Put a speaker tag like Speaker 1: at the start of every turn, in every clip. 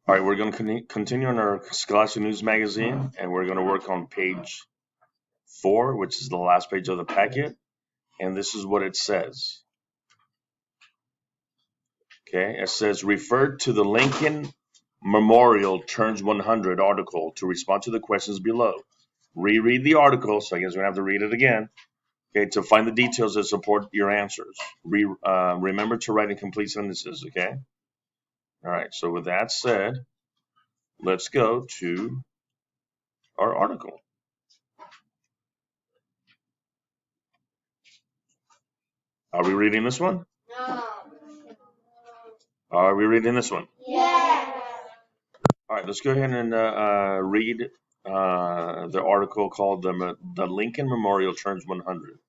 Speaker 1: All right, we're going to continue on our Scholastic News magazine, and we're going to work on page 4, which is the last page of the packet. And this is what it says. Okay, it says, refer to the Lincoln Memorial Turns 100 article to respond to the questions below. Reread the article, so I guess we have to read it again. Okay, to find the details that support your answers. Remember to write in complete sentences, okay? All right, so with that said, let's go to our article. Are we reading this one?
Speaker 2: No.
Speaker 1: Are we reading this one?
Speaker 2: Yes.
Speaker 1: All right, let's go ahead and read the article called the Lincoln Memorial Turns 100.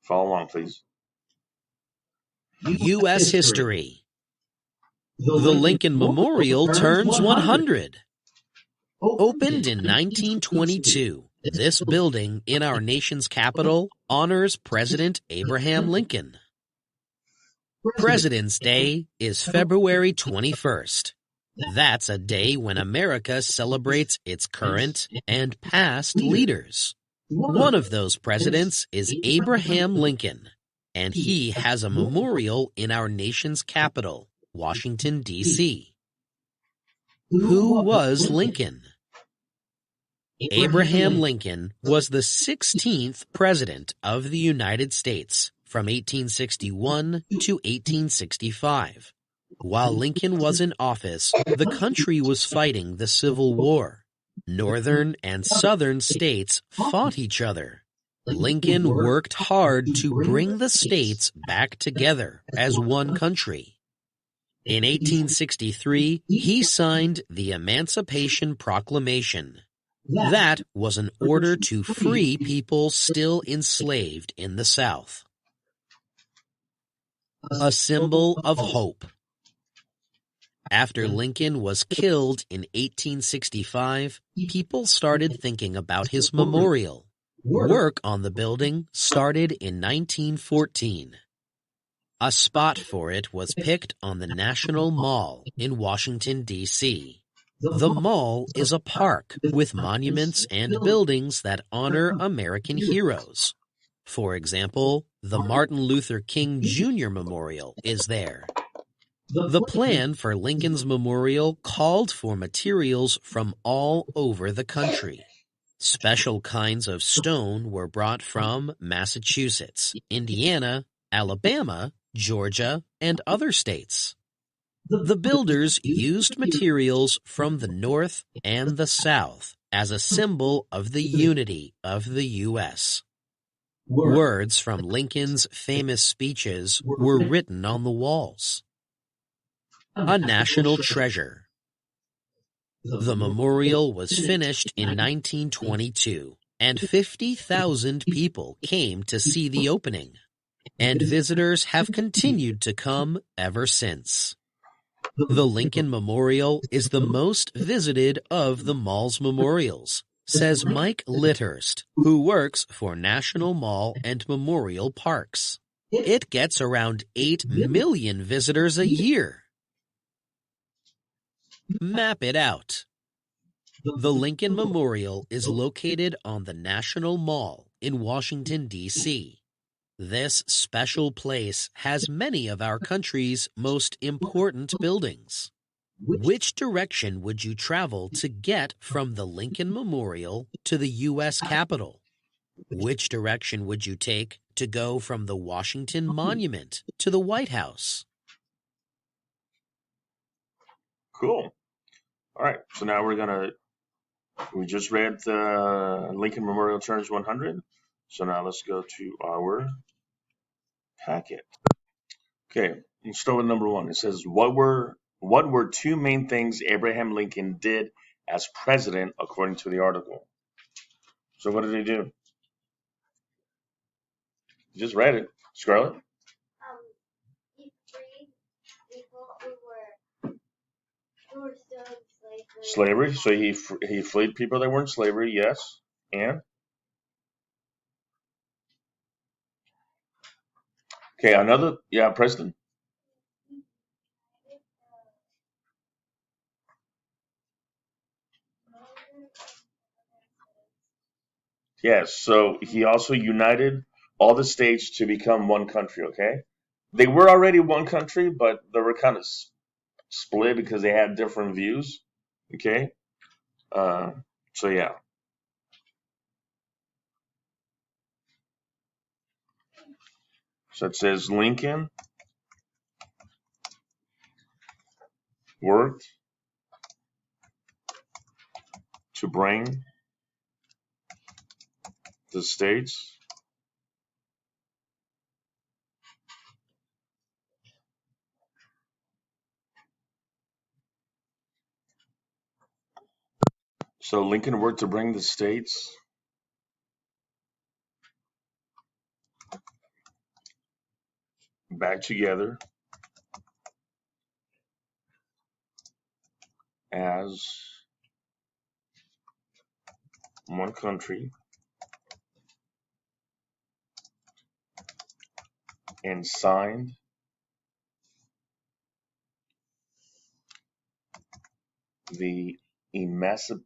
Speaker 1: Follow along, please.
Speaker 3: U.S. History. The Lincoln Memorial turns 100. Opened in 1922, this building in our nation's capital honors President Abraham Lincoln. President's Day is February 21st. That's a day when America celebrates its current and past leaders. One of those presidents is Abraham Lincoln, and he has a memorial in our nation's capital, Washington, D.C. Who was Lincoln? Abraham Lincoln was the 16th President of the United States from 1861 to 1865. While Lincoln was in office, the country was fighting the Civil War. Northern and Southern states fought each other. Lincoln worked hard to bring the states back together as one country. In 1863, he signed the Emancipation Proclamation. That was an order to free people still enslaved in the South. A symbol of hope. After Lincoln was killed in 1865, people started thinking about his memorial. Work on the building started in 1914. A spot for it was picked on the National Mall in Washington, D.C. The mall is a park with monuments and buildings that honor American heroes. For example, the Martin Luther King Jr. Memorial is there. The plan for Lincoln's memorial called for materials from all over the country. Special kinds of stone were brought from Massachusetts, Indiana, Alabama, Georgia, and other states. The builders used materials from the North and the South as a symbol of the unity of the U.S. Words from Lincoln's famous speeches were written on the walls. A national treasure. The memorial was finished in 1922, and 50,000 people came to see the opening, and visitors have continued to come ever since. The Lincoln Memorial is the most visited of the mall's memorials, says Mike Litthurst, who works for National Mall and Memorial Parks. It gets around 8 million visitors a year. Map it out. The Lincoln Memorial is located on the National Mall in Washington, D.C. This special place has many of our country's most important buildings. Which direction would you travel to get from the Lincoln Memorial to the U.S. Capitol? Which direction would you take to go from the Washington Monument to the White House?
Speaker 1: Cool. All right, so now we just read the Lincoln Memorial Turns 100. So now let's go to our packet. Okay, let's start with number 1. It says, what were 2 main things Abraham Lincoln did as president according to the article? So what did he do? You just read it. Scarlett?
Speaker 2: He freed people who were still in
Speaker 1: Slavery.
Speaker 2: slavery.
Speaker 1: So he freed people that were in slavery, yes. And? Okay, another, yeah, Preston? Yes, so he also united all the states to become one country, okay? They were already one country, but they were kind of split because they had different views, okay? Uh, so yeah. So it says Lincoln worked to bring the states so Lincoln worked to bring the states back together as one country and signed the Emancipation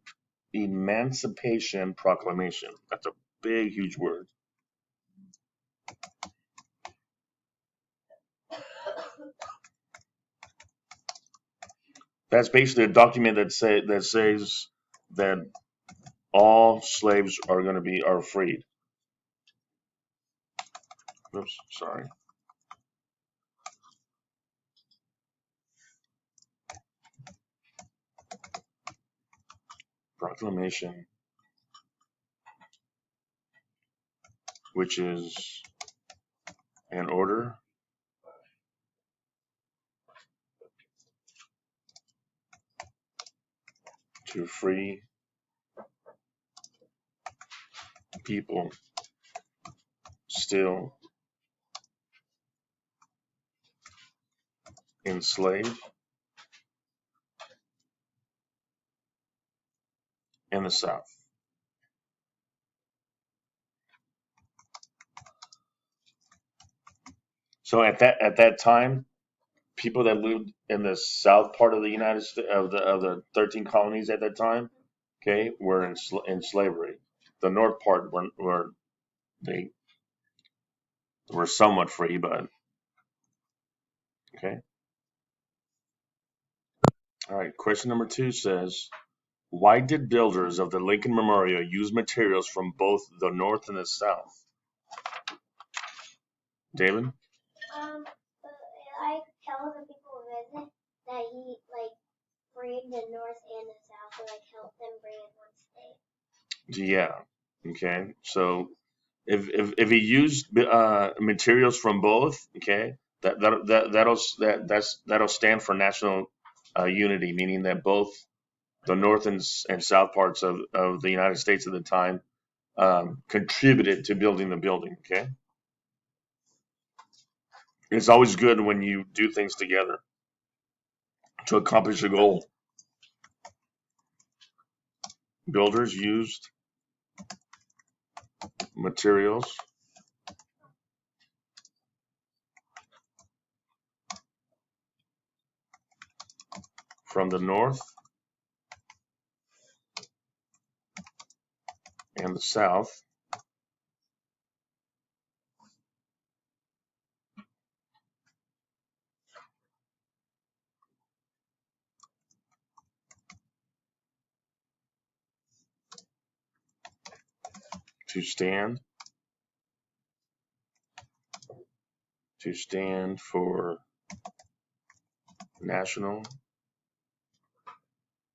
Speaker 1: Proclamation. That's a big, huge word. That's basically a document that says that all slaves are freed. Oops, sorry. Proclamation, which is an order to free people still enslaved in the South. So at that time, people that lived in the south part of the United States of the 13 colonies at that time, okay, were in slavery. The north part were they were somewhat free, but okay. All right. Question number 2 says, why did builders of the Lincoln Memorial use materials from both the north and the south? David?
Speaker 2: So I tell the people who visit that he like freed the North and the South to like help them bring in one state.
Speaker 1: Yeah. Okay. So if he used materials from both, okay, that'll stand for national unity, meaning that both the north and south parts of the United States at the time contributed to building the building. Okay, it's always good when you do things together to accomplish a goal. Builders used materials from the north and the south to stand for national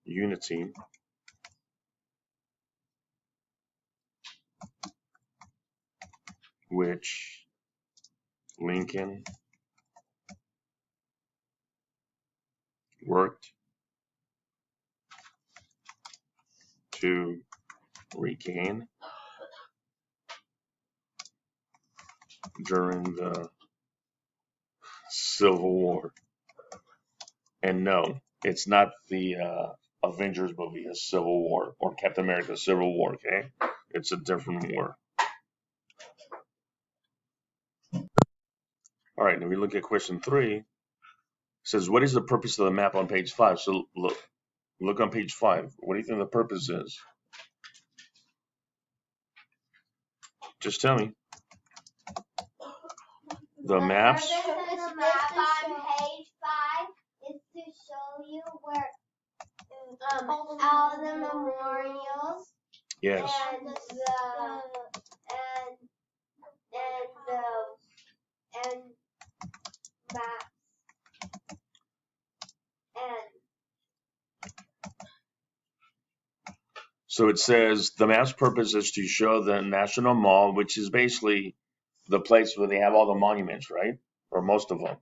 Speaker 1: unity, which Lincoln worked to regain during the Civil War. And no, it's not the Avengers movie, a Civil War, or Captain America Civil War, okay? It's a different war. All right, now we look at question 3. It says, what is the purpose of the map on page 5? So look on page 5. What do you think the purpose is? Just tell me. The maps.
Speaker 2: The purpose of the map on page 5 is to show you where all the memorials
Speaker 1: Yes.
Speaker 2: and maps and
Speaker 1: So it says the map's purpose is to show the National Mall, which is basically the place where they have all the monuments, right? Or most of them.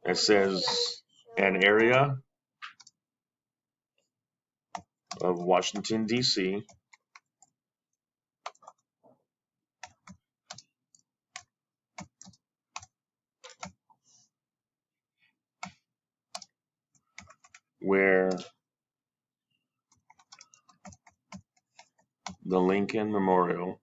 Speaker 1: It says an area of Washington, D.C. where the Lincoln Memorial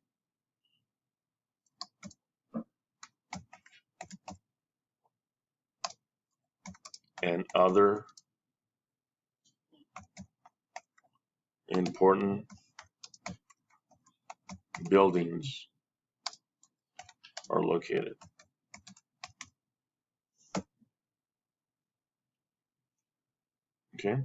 Speaker 1: and other important buildings are located. Okay.